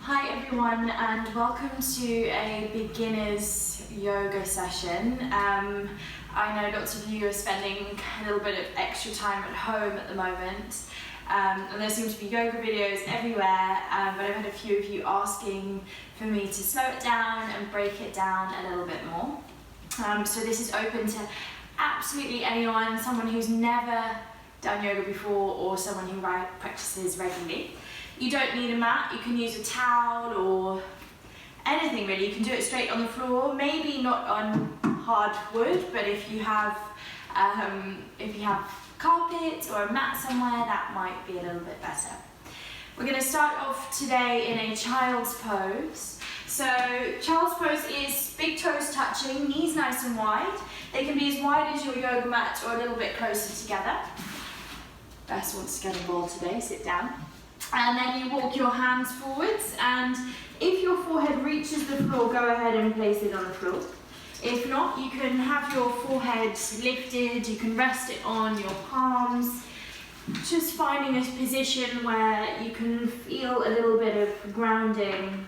Hi everyone, and welcome to a beginner's yoga session. I know lots of you are spending a little bit of extra time at home at the moment, and there seem to be yoga videos everywhere, but I've had a few of you asking for me to slow it down and break it down a little bit more. So this is open to absolutely anyone, someone who's never done yoga before or someone who practices regularly. You don't need a mat, you can use a towel or anything really. You can do it straight on the floor, maybe not on hard wood, but if you have carpet or a mat somewhere, that might be a little bit better. We're going to start off today in a child's pose. So child's pose is big toes touching, knees nice and wide. They can be as wide as your yoga mat or a little bit closer together. Best wants to get involved today, sit down. And then you walk your hands forwards, and if your forehead reaches the floor, go ahead and place it on the floor. If not, you can have your forehead lifted, you can rest it on your palms, just finding a position where you can feel a little bit of grounding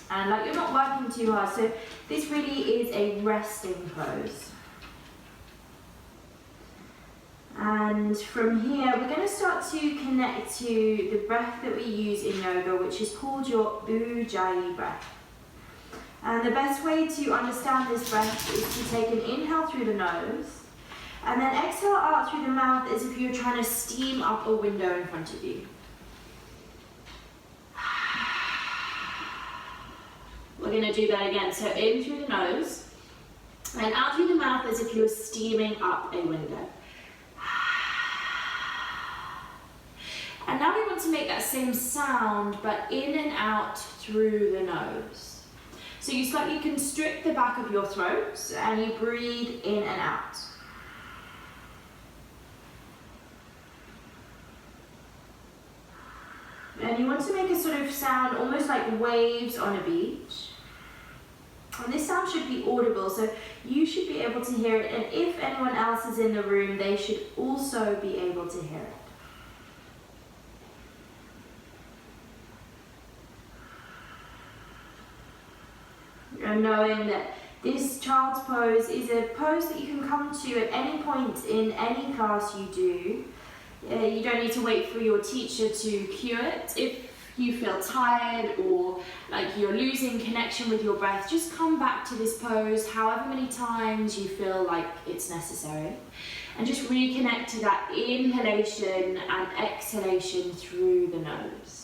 and like you're not working too hard. So this really is a resting pose. And from here, we're going to start to connect to the breath that we use in yoga, which is called your Ujjayi breath. And the best way to understand this breath is to take an inhale through the nose, and then exhale out through the mouth as if you're trying to steam up a window in front of you. We're going to do that again. So in through the nose, and out through the mouth as if you're steaming up a window. And now we want to make that same sound, but in and out through the nose. So you slightly constrict the back of your throat and you breathe in and out. And you want to make a sort of sound almost like waves on a beach. And this sound should be audible, so you should be able to hear it, and if anyone else is in the room, they should also be able to hear it. And knowing that this child's pose is a pose that you can come to at any point in any class you do. You don't need to wait for your teacher to cue it. If you feel tired or like you're losing connection with your breath, just come back to this pose however many times you feel like it's necessary. And just reconnect to that inhalation and exhalation through the nose.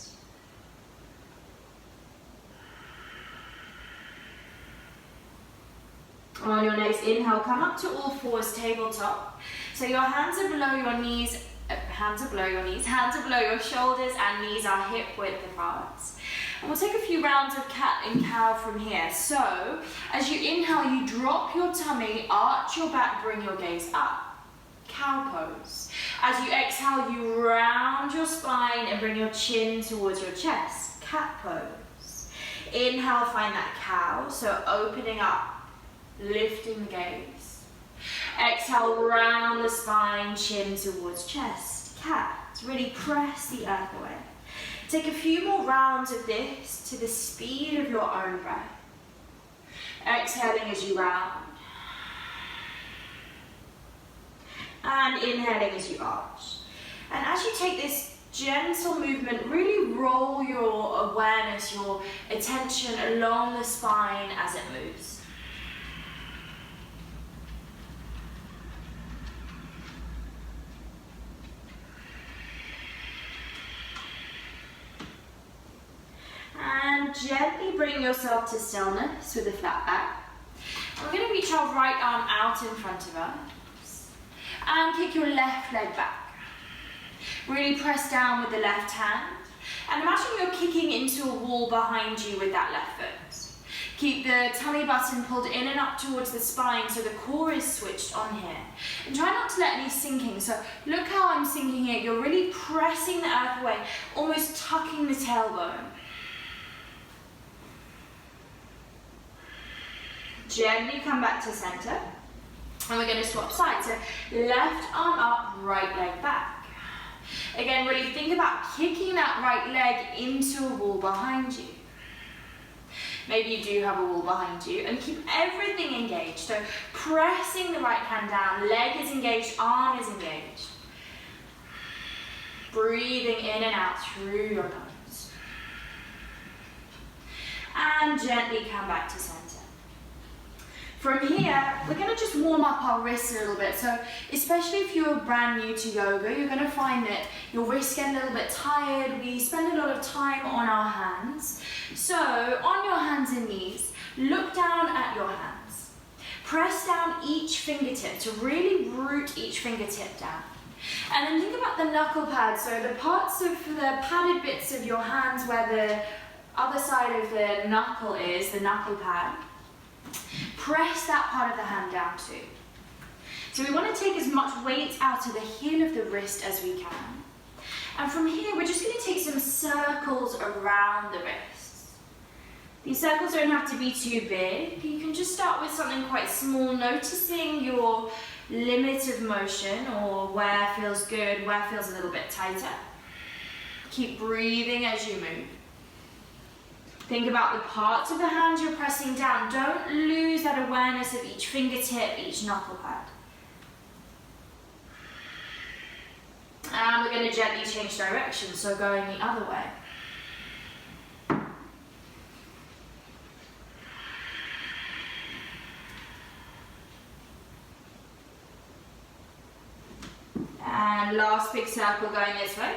On your next inhale, come up to all fours, tabletop. So your hands are below your knees, hands are below your shoulders, and knees are hip width apart. And we'll take a few rounds of cat and cow from here. So as you inhale, you drop your tummy, arch your back, bring your gaze up. Cow pose. As you exhale, you round your spine and bring your chin towards your chest. Cat pose. Inhale, find that cow, so opening up. Lifting the gaze. Exhale, round the spine, chin towards chest. Cat. Really press the earth away. Take a few more rounds of this to the speed of your own breath. Exhaling as you round. And inhaling as you arch. And as you take this gentle movement, really roll your awareness, your attention along the spine as it moves. And gently bring yourself to stillness with a flat back. And we're going to reach our right arm out in front of us. And kick your left leg back. Really press down with the left hand. And imagine you're kicking into a wall behind you with that left foot. Keep the tummy button pulled in and up towards the spine so the core is switched on here. And try not to let any sinking. So look how I'm sinking here. You're really pressing the earth away, almost tucking the tailbone. Gently come back to center, and we're going to swap sides. So left arm up, right leg back. Again, really think about kicking that right leg into a wall behind you. Maybe you do have a wall behind you, and keep everything engaged. So pressing the right hand down, leg is engaged, arm is engaged. Breathing in and out through your nose. And gently come back to center. From here, we're going to just warm up our wrists a little bit. So especially if you're brand new to yoga, you're going to find that your wrists get a little bit tired. We spend a lot of time on our hands. So on your hands and knees, look down at your hands. Press down each fingertip to really root each fingertip down. And then think about the knuckle pads. So the parts of the padded bits of your hands where the other side of the knuckle is, the knuckle pad. Press that part of the hand down too. So we want to take as much weight out of the heel of the wrist as we can. And from here, we're just going to take some circles around the wrists. These circles don't have to be too big. You can just start with something quite small, noticing your limit of motion or where feels good, where feels a little bit tighter. Keep breathing as you move. Think about the parts of the hand you're pressing down. Don't lose that awareness of each fingertip, each knuckle pad. And we're going to gently change direction, so going the other way. And last big circle going this way.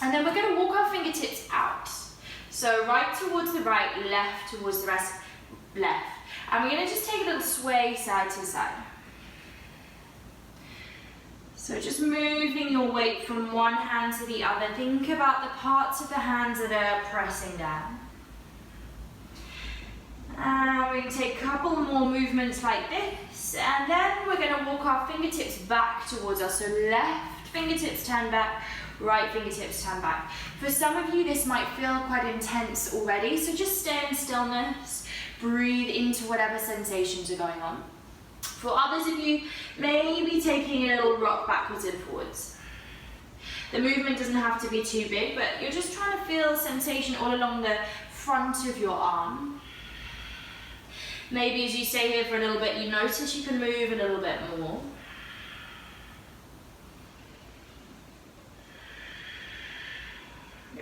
And then we're going to walk our fingertips out. So right towards the right, left towards the rest, left. And we're going to just take a little sway side to side. So just moving your weight from one hand to the other. Think about the parts of the hands that are pressing down. And we're going to take a couple more movements like this. And then we're going to walk our fingertips back towards us. So left fingertips turn back. Right fingertips turn back. For some of you, this might feel quite intense already, so just stay in stillness, breathe into whatever sensations are going on. For others of you, maybe taking a little rock backwards and forwards. The movement doesn't have to be too big, but you're just trying to feel sensation all along the front of your arm. Maybe as you stay here for a little bit, you notice you can move a little bit more.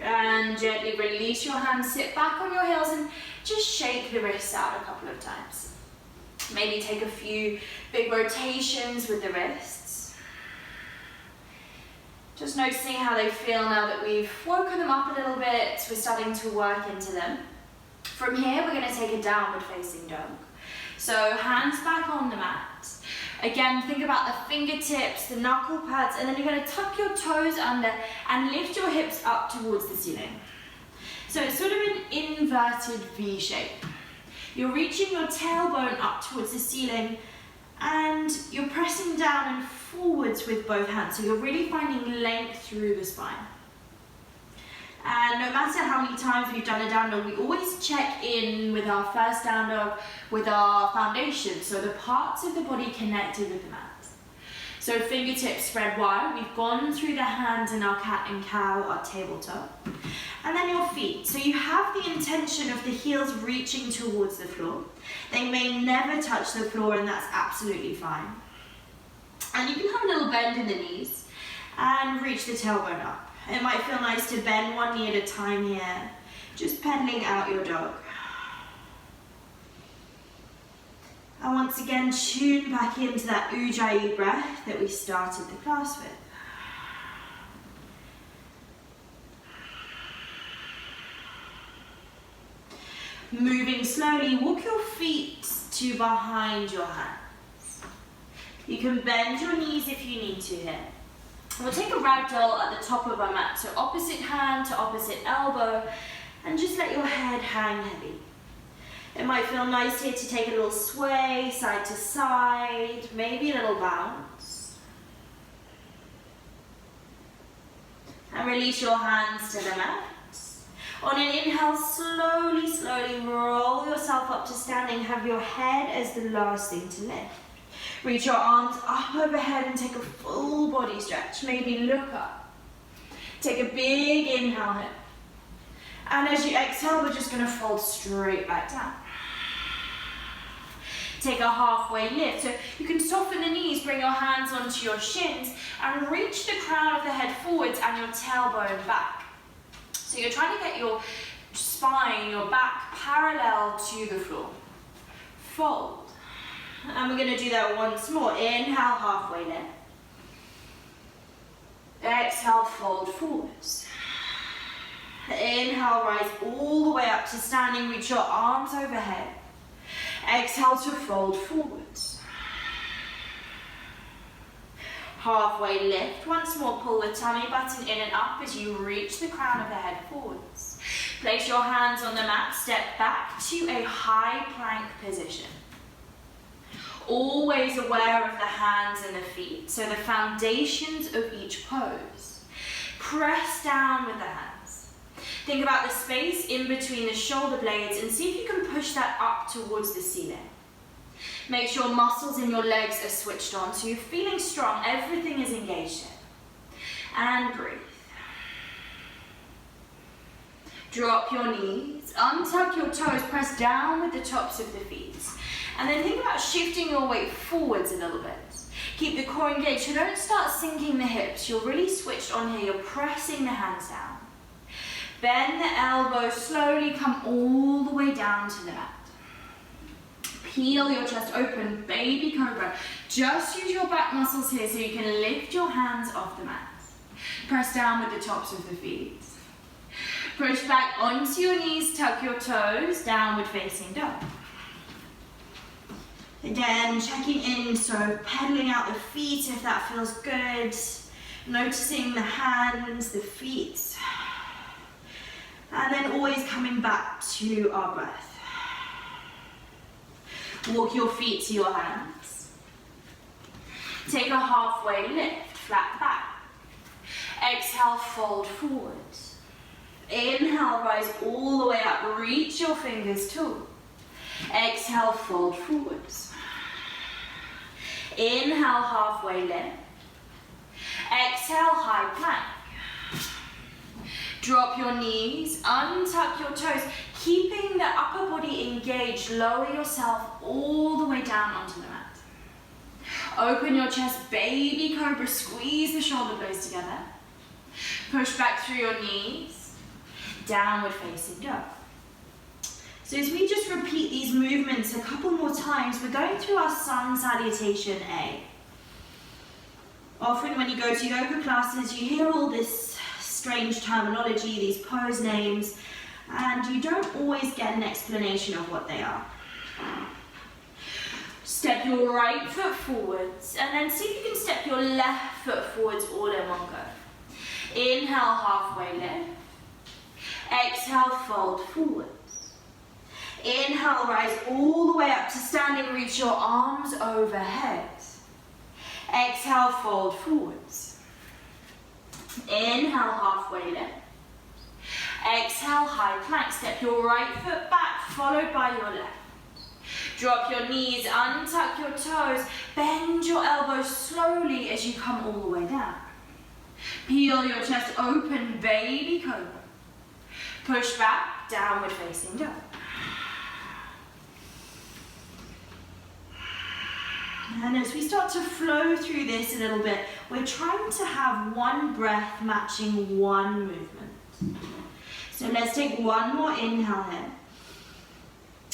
And gently release your hands, sit back on your heels and just shake the wrists out a couple of times. Maybe take a few big rotations with the wrists. Just noticing how they feel now that we've woken them up a little bit, we're starting to work into them. From here, we're going to take a downward facing dog. So hands back on the mat. Again, think about the fingertips, the knuckle pads, and then you're going to tuck your toes under and lift your hips up towards the ceiling. So it's sort of an inverted V shape. You're reaching your tailbone up towards the ceiling and you're pressing down and forwards with both hands. So you're really finding length through the spine. And no matter how many times we've done a down dog, we always check in with our first down dog with our foundation, so the parts of the body connected with the mat. So fingertips spread wide, we've gone through the hands in our cat and cow, our tabletop. And then your feet. So you have the intention of the heels reaching towards the floor. They may never touch the floor, and that's absolutely fine. And you can have a little bend in the knees and reach the tailbone up. It might feel nice to bend one knee at a time here, just pedaling out your dog. And once again, tune back into that Ujjayi breath that we started the class with. Moving slowly, walk your feet to behind your hands. You can bend your knees if you need to here. We'll take a ragdoll at the top of our mat, so opposite hand to opposite elbow, and just let your head hang heavy. It might feel nice here to take a little sway, side to side, maybe a little bounce. And release your hands to the mat. On an inhale, slowly, slowly roll yourself up to standing. Have your head as the last thing to lift. Reach your arms up overhead and take a full body stretch. Maybe look up. Take a big inhale here. And as you exhale, we're just going to fold straight back down. Take a halfway lift. So you can soften the knees, bring your hands onto your shins, and reach the crown of the head forwards and your tailbone back. So you're trying to get your spine, your back, parallel to the floor. Fold. And we're going to do that once more. Inhale, halfway lift. Exhale, fold forwards. Inhale, rise all the way up to standing, reach your arms overhead. Exhale to fold forwards. Halfway lift. Once more, pull the tummy button in and up as you reach the crown of the head forwards. Place your hands on the mat, step back to a high plank position. Always aware of the hands and the feet, so the foundations of each pose. Press down with the hands. Think about the space in between the shoulder blades and see if you can push that up towards the ceiling. Make sure muscles in your legs are switched on, so you're feeling strong, everything is engaged in. And breathe. Drop your knees, untuck your toes, press down with the tops of the feet. And then think about shifting your weight forwards a little bit. Keep the core engaged, so don't start sinking the hips. You're really switched on here, you're pressing the hands down. Bend the elbows, slowly come all the way down to the mat. Peel your chest open, baby cobra. Just use your back muscles here so you can lift your hands off the mat. Press down with the tops of the feet. Push back onto your knees, tuck your toes, downward facing dog. Again, checking in, so pedaling out the feet if that feels good. Noticing the hands, the feet. And then always coming back to our breath. Walk your feet to your hands. Take a halfway lift, flat back. Exhale, fold forward. Inhale, rise all the way up, reach your fingers tall. Exhale, fold forwards. Inhale, halfway lift. Exhale, high plank. Drop your knees, untuck your toes, keeping the upper body engaged. Lower yourself all the way down onto the mat. Open your chest, baby cobra, squeeze the shoulder blades together. Push back through your knees, downward facing dog. So as we just repeat these movements a couple more times, we're going through our sun salutation A. Often when you go to yoga classes, you hear all this strange terminology, these pose names, and you don't always get an explanation of what they are. Step your right foot forwards, and then see if you can step your left foot forwards all in one go. Inhale, halfway lift. Exhale, fold forwards. Inhale, rise all the way up to standing, reach your arms overhead. Exhale, fold forwards. Inhale, halfway lift. Exhale, high plank. Step your right foot back, followed by your left. Drop your knees, untuck your toes, bend your elbows slowly as you come all the way down. Peel your chest open, baby cobra. Push back, downward facing dog. And as we start to flow through this a little bit, we're trying to have one breath matching one movement. So let's take one more inhale here.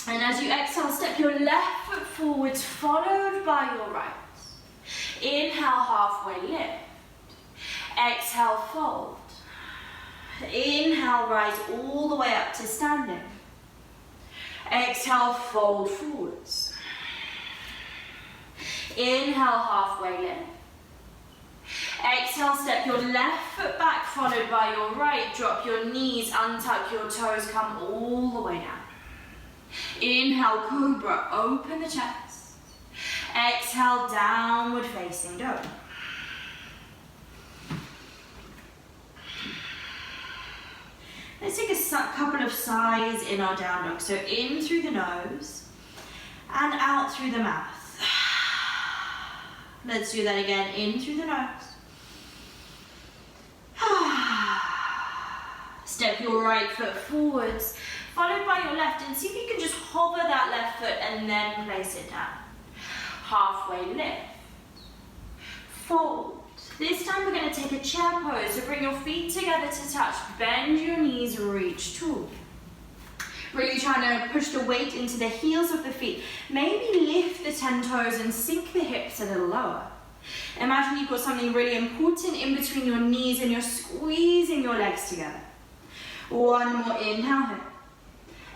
And as you exhale, step your left foot forwards, followed by your right. Inhale, halfway lift. Exhale, fold. Inhale, rise all the way up to standing. Exhale, fold forwards. Inhale, halfway lift. Exhale, step your left foot back, followed by your right. Drop your knees, untuck your toes, come all the way down. Inhale, cobra, open the chest. Exhale, downward facing dog. Let's take a couple of sighs in our down dog. So in through the nose and out through the mouth. Let's do that again. In through the nose. Step your right foot forwards, followed by your left, and see if you can just hover that left foot and then place it down. Halfway lift. Fold. This time we're going to take a chair pose, so bring your feet together to touch, bend your knees, reach tall. Really trying to push the weight into the heels of the feet. Maybe lift the 10 toes and sink the hips a little lower. Imagine you've got something really important in between your knees and you're squeezing your legs together. One more inhale here.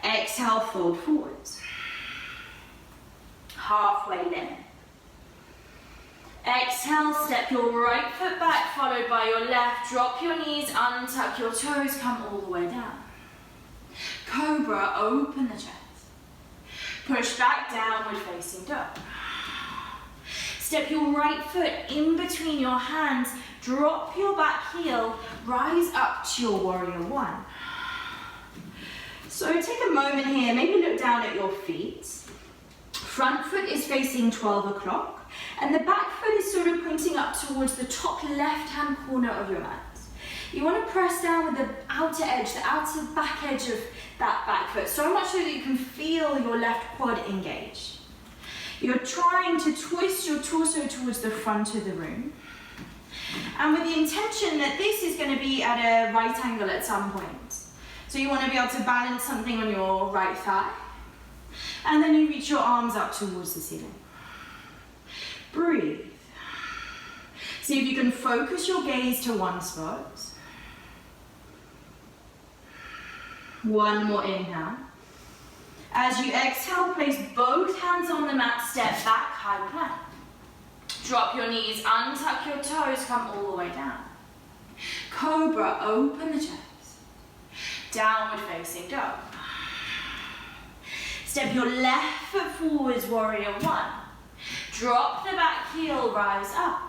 Exhale, fold forwards. Halfway lift. Exhale, step your right foot back, followed by your left. Drop your knees, untuck your toes, come all the way down. Cobra, open the chest. Push back, downward facing dog. Step your right foot in between your hands, drop your back heel, rise up to your warrior one. So take a moment here, maybe look down at your feet. Front foot is facing 12 o'clock, and the back foot is sort of pointing up towards the top left-hand corner of your mat. You want to press down with the outer edge, the outer back edge of that back foot, so much so that you can feel your left quad engage. You're trying to twist your torso towards the front of the room, and with the intention that this is going to be at a right angle at some point. So you want to be able to balance something on your right thigh, and then you reach your arms up towards the ceiling. Breathe. See if you can focus your gaze to one spot. One more inhale. As you exhale, place both hands on the mat, step back, high plank. Drop your knees, untuck your toes, come all the way down. Cobra, open the chest. Downward facing dog. Step your left foot forwards, warrior one. Drop the back heel, rise up.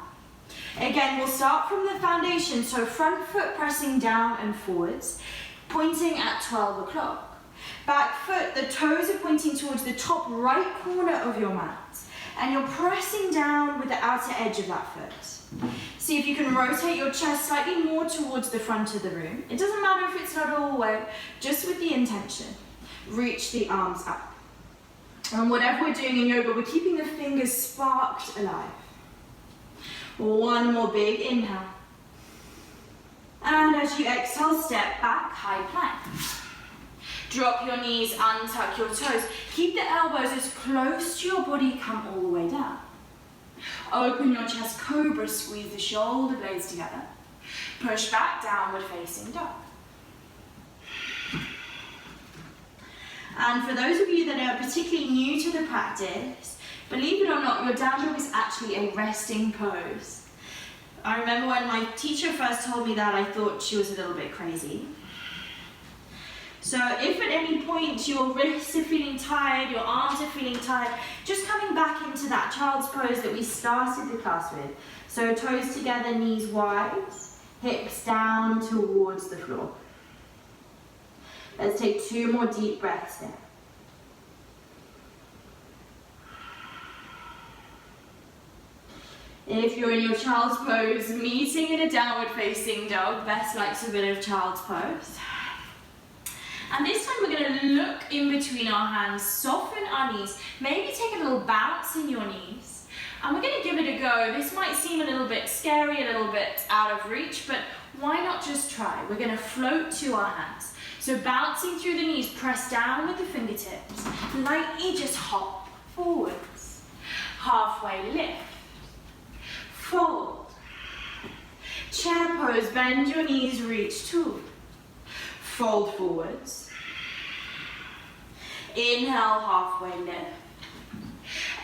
Again, we'll start from the foundation, so front foot pressing down and forwards, pointing at 12 o'clock. Back foot, the toes are pointing towards the top right corner of your mat, and you're pressing down with the outer edge of that foot. See if you can rotate your chest slightly more towards the front of the room. It doesn't matter if it's not all the way, just with the intention. Reach the arms up. And whatever we're doing in yoga, we're keeping the fingers sparked alive. One more big inhale. And as you exhale, step back, high plank. Drop your knees, untuck your toes. Keep the elbows as close to your body, come all the way down. Open your chest, cobra, squeeze the shoulder blades together. Push back, downward facing dog. And for those of you that are particularly new to the practice, believe it or not, your down dog is actually a resting pose. I remember when my teacher first told me that, I thought she was a little bit crazy. So if at any point your wrists are feeling tired, your arms are feeling tired, just coming back into that child's pose that we started the class with. So toes together, knees wide, hips down towards the floor. Let's take 2 more deep breaths there. If you're in your child's pose, meeting in a downward facing dog, best likes a bit of child's pose. And this time we're going to look in between our hands, soften our knees, maybe take a little bounce in your knees. And we're going to give it a go. This might seem a little bit scary, a little bit out of reach, but why not just try? We're going to float to our hands. So bouncing through the knees, press down with the fingertips. Lightly just hop forwards. Halfway lift. Fold. Chair pose, bend your knees, reach tall. Fold forwards. Inhale, halfway lift.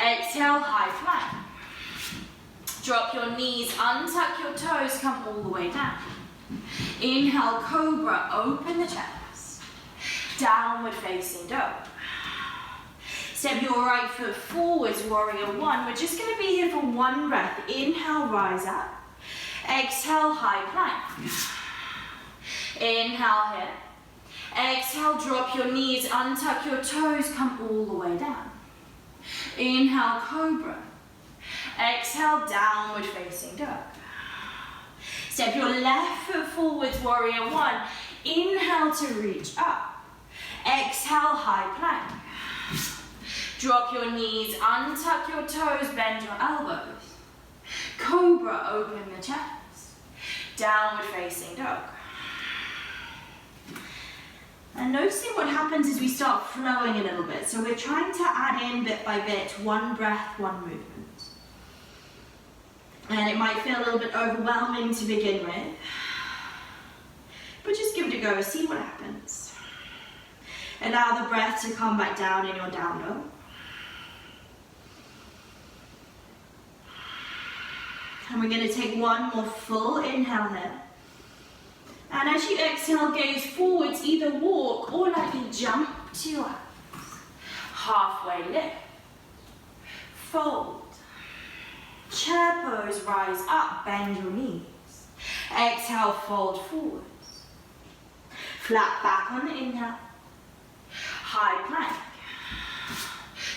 Exhale, high plank. Drop your knees, untuck your toes, come all the way down. Inhale, cobra, open the chest. Downward facing dog. Step your right foot forwards, warrior one. We're just going to be here for 1 breath. Inhale, rise up. Exhale, high plank. Inhale here. Exhale, drop your knees, untuck your toes, come all the way down. Inhale, cobra. Exhale, downward facing dog. Step your left foot forwards, warrior one. Inhale to reach up. Exhale, high plank. Drop your knees, untuck your toes, bend your elbows. Cobra, open the chest. Downward facing dog. And noticing what happens is we start flowing a little bit. So we're trying to add in bit by bit, one breath, one movement. And it might feel a little bit overwhelming to begin with. But just give it a go, see what happens. Allow the breath to come back down in your down dog. And we're going to take one more full inhale here. And as you exhale, gaze forwards, either walk or lightly jump to your hands. Halfway lift. Fold. Chair pose, rise up, bend your knees. Exhale, fold forwards. Flat back on the inhale. High plank.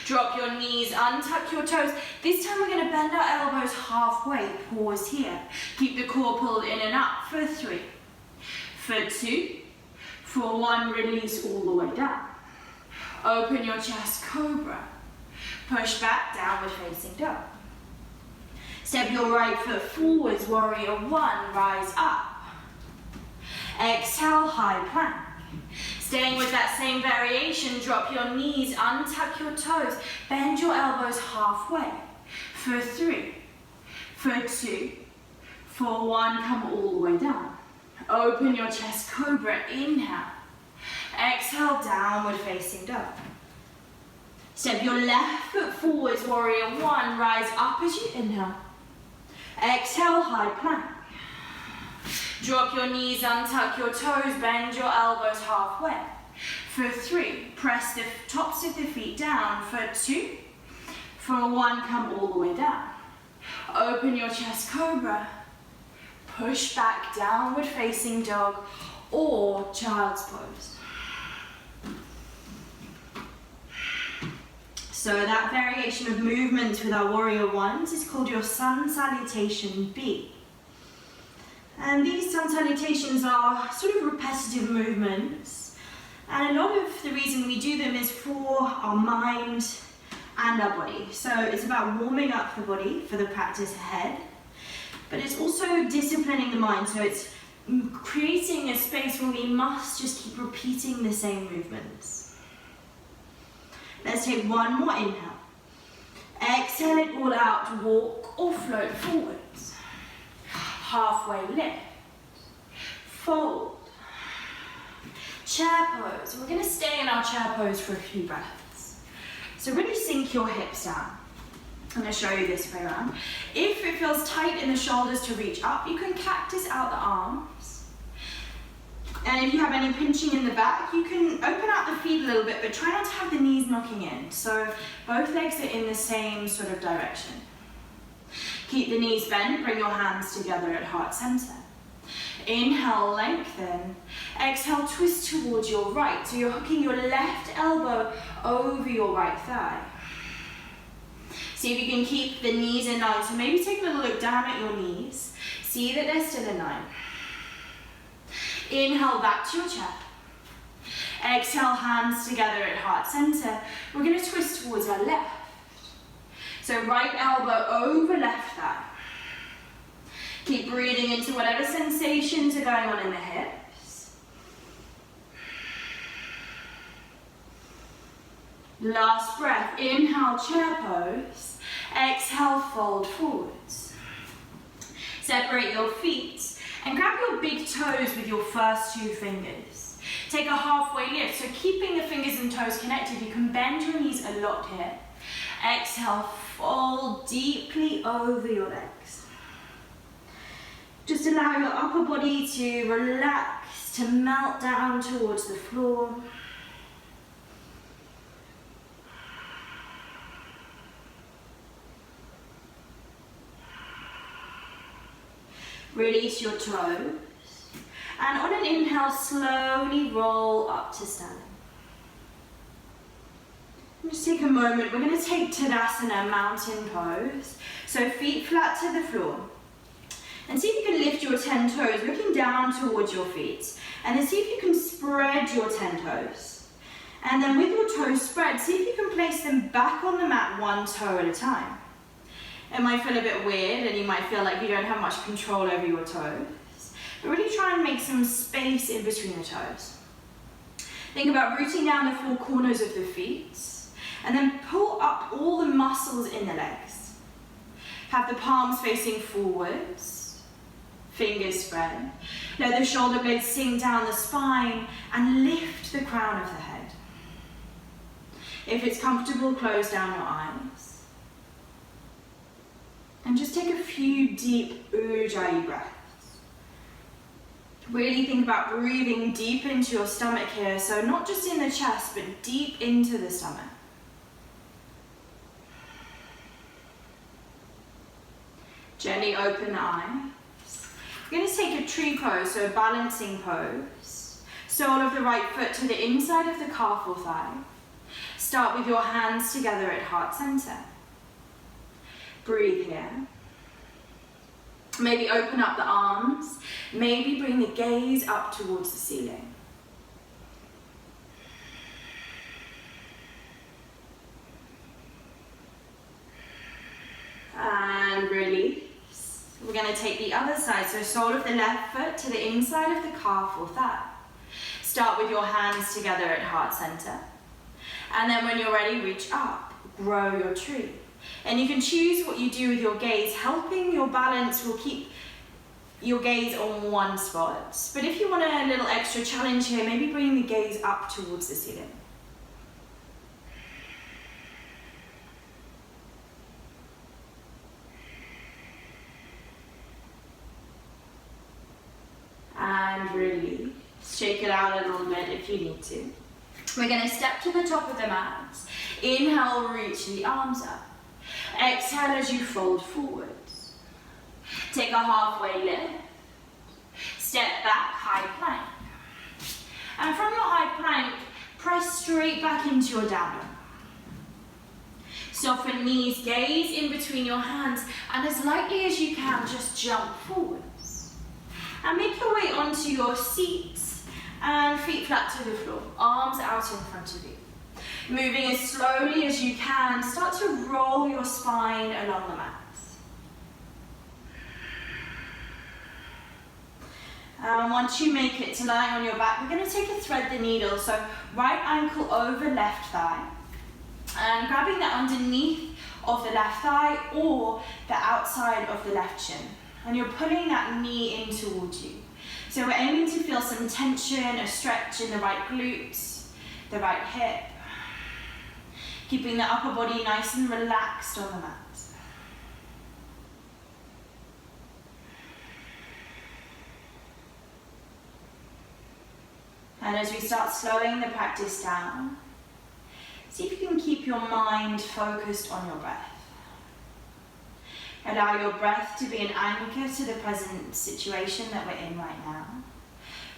Drop your knees, untuck your toes. This time we're going to bend our elbows halfway. Pause here. Keep the core pulled in and up for 3. For 2. For 1, release all the way down. Open your chest, cobra. Push back, downward facing dog. Step your right foot forwards, warrior 1, rise up. Exhale, high plank. Staying with that same variation, drop your knees, untuck your toes, bend your elbows halfway. For 3, for 2, for 1, come all the way down. Open your chest, cobra, inhale. Exhale, downward facing dog. Step your left foot forwards, warrior 1, rise up as you inhale. Exhale, high plank. Drop your knees, untuck your toes, bend your elbows halfway. For 3, press the tops of the feet down. For 2, for 1, come all the way down. Open your chest, cobra. Push back, downward facing dog or child's pose. So that variation of movement with our warrior 1s is called your sun salutation B. And these sun salutations are sort of repetitive movements. And a lot of the reason we do them is for our mind and our body. So it's about warming up the body for the practice ahead, but it's also disciplining the mind. So it's creating a space where we must just keep repeating the same movements. Let's take one more inhale. Exhale it all out, walk or float forwards. Halfway lift. Fold. Chair pose. We're going to stay in our chair pose for a few breaths. So really sink your hips down. I'm going to show you this way around. If it feels tight in the shoulders to reach up, you can cactus out the arms. And if you have any pinching in the back, you can open out the feet a little bit, but try not to have the knees knocking in. So both legs are in the same sort of direction. Keep the knees bent, bring your hands together at heart center. Inhale, lengthen. Exhale, twist towards your right. So you're hooking your left elbow over your right thigh. See if you can keep the knees in line. So maybe take a little look down at your knees. See that they're still in line. Inhale, back to your chair. Exhale, hands together at heart center. We're going to twist towards our left. So right elbow over left thigh. Keep breathing into whatever sensations are going on in the hips. Last breath. Inhale, chair pose. Exhale, fold forwards. Separate your feet. And grab your big toes with your first 2 fingers. Take a halfway lift, so keeping the fingers and toes connected, you can bend your knees a lot here. Exhale, fold deeply over your legs. Just allow your upper body to relax, to melt down towards the floor. Release your toes, and on an inhale, slowly roll up to standing. Just take a moment, we're going to take Tadasana, mountain pose. So feet flat to the floor. And see if you can lift your 10 toes, looking down towards your feet. And then see if you can spread your 10 toes. And then with your toes spread, see if you can place them back on the mat, one toe at a time. It might feel a bit weird and you might feel like you don't have much control over your toes. But really try and make some space in between the toes. Think about rooting down the four corners of the feet. And then pull up all the muscles in the legs. Have the palms facing forwards. Fingers spread. Let the shoulder blades sink down the spine and lift the crown of the head. If it's comfortable, close down your eyes. And just take a few deep Ujjayi breaths. Really think about breathing deep into your stomach here, so not just in the chest, but deep into the stomach. Gently open the eyes. You're going to take a tree pose, so a balancing pose. Sole of the right foot to the inside of the calf or thigh. Start with your hands together at heart center. Breathe here. Maybe open up the arms. Maybe bring the gaze up towards the ceiling. And release. We're going to take the other side, so sole of the left foot to the inside of the calf or thigh. Start with your hands together at heart center. And then when you're ready, reach up, grow your tree. And you can choose what you do with your gaze. Helping your balance will keep your gaze on one spot. But if you want a little extra challenge here, maybe bring the gaze up towards the ceiling. And release. Shake it out a little bit if you need to. We're going to step to the top of the mat. Inhale, reach the arms up. Exhale as you fold forwards. Take a halfway lift. Step back, high plank. And from your high plank, press straight back into your down dog. Soften knees, gaze in between your hands, and as lightly as you can, just jump forwards. And make your way onto your seat and feet flat to the floor, arms out in front of you. Moving as slowly as you can, start to roll your spine along the mat. And once you make it to lying on your back, we're going to take a thread the needle, so right ankle over left thigh, and grabbing that underneath of the left thigh or the outside of the left shin. And you're pulling that knee in towards you. So we're aiming to feel some tension, a stretch in the right glutes, the right hip. Keeping the upper body nice and relaxed on the mat. And as we start slowing the practice down, see if you can keep your mind focused on your breath. Allow your breath to be an anchor to the present situation that we're in right now,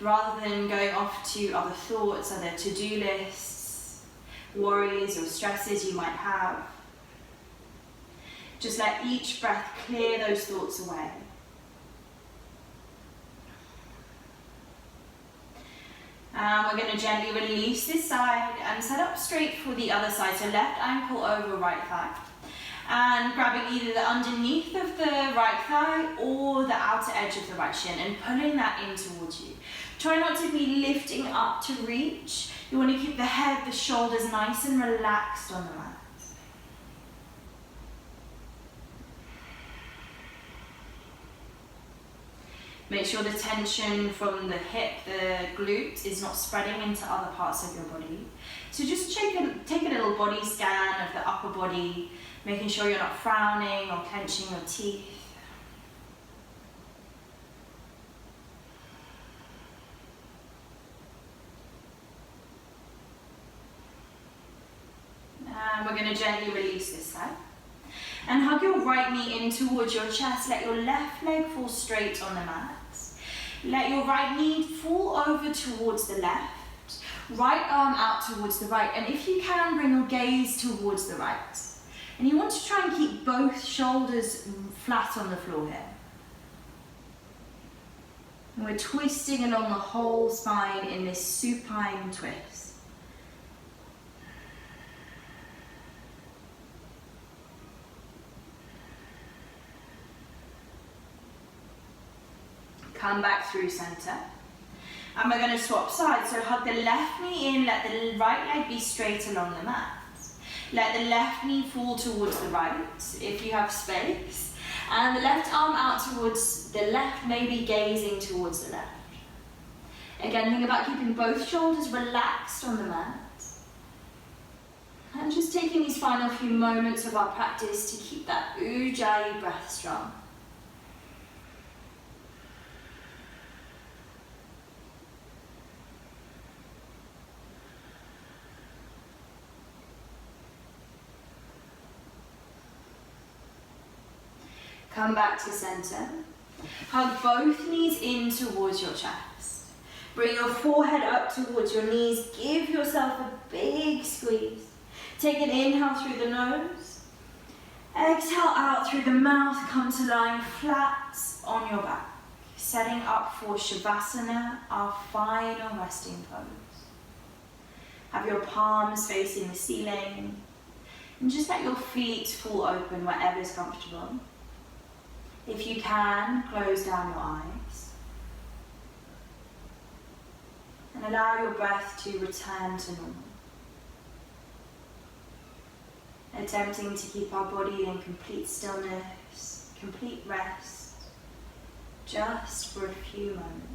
rather than going off to other thoughts, other to-do lists, worries or stresses you might have. Just let each breath clear those thoughts away. And we're going to gently release this side and set up straight for the other side. So left ankle over right thigh. And grabbing either the underneath of the right thigh or the outer edge of the right shin and pulling that in towards you. Try not to be lifting up to reach. You want to keep the head, the shoulders nice and relaxed on the mat. Make sure the tension from the hip, the glute, is not spreading into other parts of your body. So just take a little body scan of the upper body, making sure you're not frowning or clenching your teeth. And we're going to gently release this side. And hug your right knee in towards your chest. Let your left leg fall straight on the mat. Let your right knee fall over towards the left. Right arm out towards the right. And if you can, bring your gaze towards the right. And you want to try and keep both shoulders flat on the floor here. And we're twisting along the whole spine in this supine twist. Come back through center. And we're going to swap sides. So hug the left knee in, let the right leg be straight along the mat. Let the left knee fall towards the right, if you have space. And the left arm out towards the left, maybe gazing towards the left. Again, think about keeping both shoulders relaxed on the mat. And just taking these final few moments of our practice to keep that Ujjayi breath strong. Come back to center. Hug both knees in towards your chest. Bring your forehead up towards your knees. Give yourself a big squeeze. Take an inhale through the nose. Exhale out through the mouth. Come to lying flat on your back. Setting up for Shavasana, our final resting pose. Have your palms facing the ceiling. And just let your feet fall open wherever is comfortable. If you can, close down your eyes. And allow your breath to return to normal. Attempting to keep our body in complete stillness, complete rest, just for a few moments.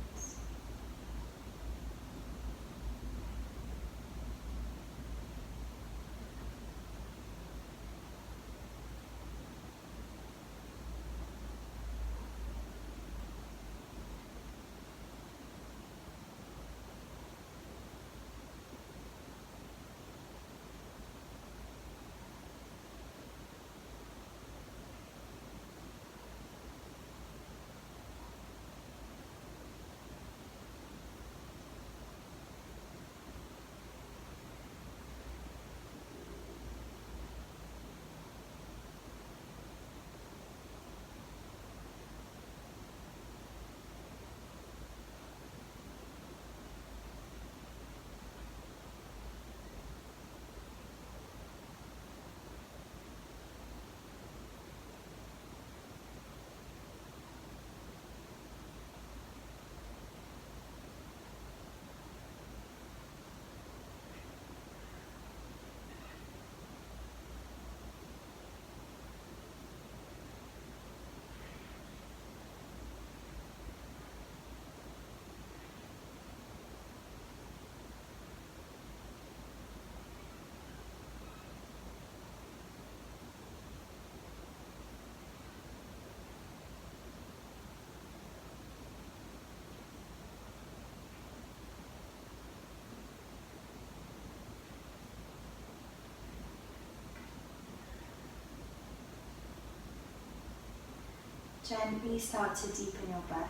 Gently start to deepen your breath.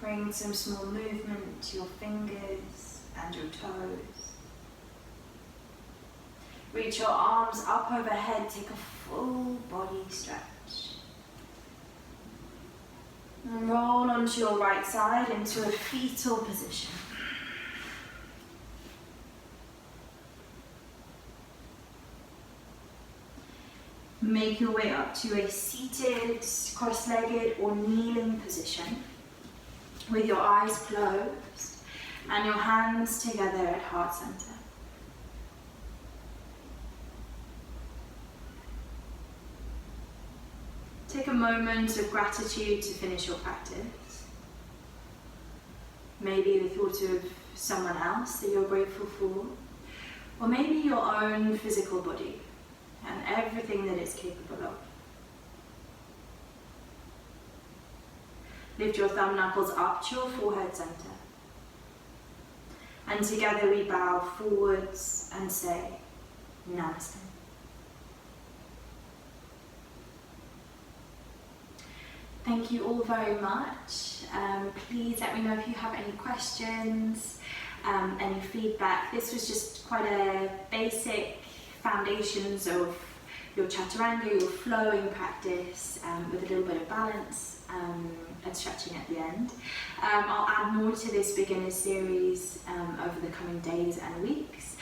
Bring some small movement to your fingers and your toes. Reach your arms up overhead, take a full body stretch. And roll onto your right side into a fetal position. Make your way up to a seated, cross-legged or kneeling position with your eyes closed and your hands together at heart center. Take a moment of gratitude to finish your practice. Maybe the thought of someone else that you're grateful for, or maybe your own physical body and everything that it's capable of. Lift your thumb knuckles up to your forehead center. And together we bow forwards and say, Namaste. Thank you all very much. Please let me know if you have any questions, any feedback. This was just quite a basic foundations of your chaturanga, your flowing practice with a little bit of balance and stretching at the end. I'll add more to this beginner series over the coming days and weeks.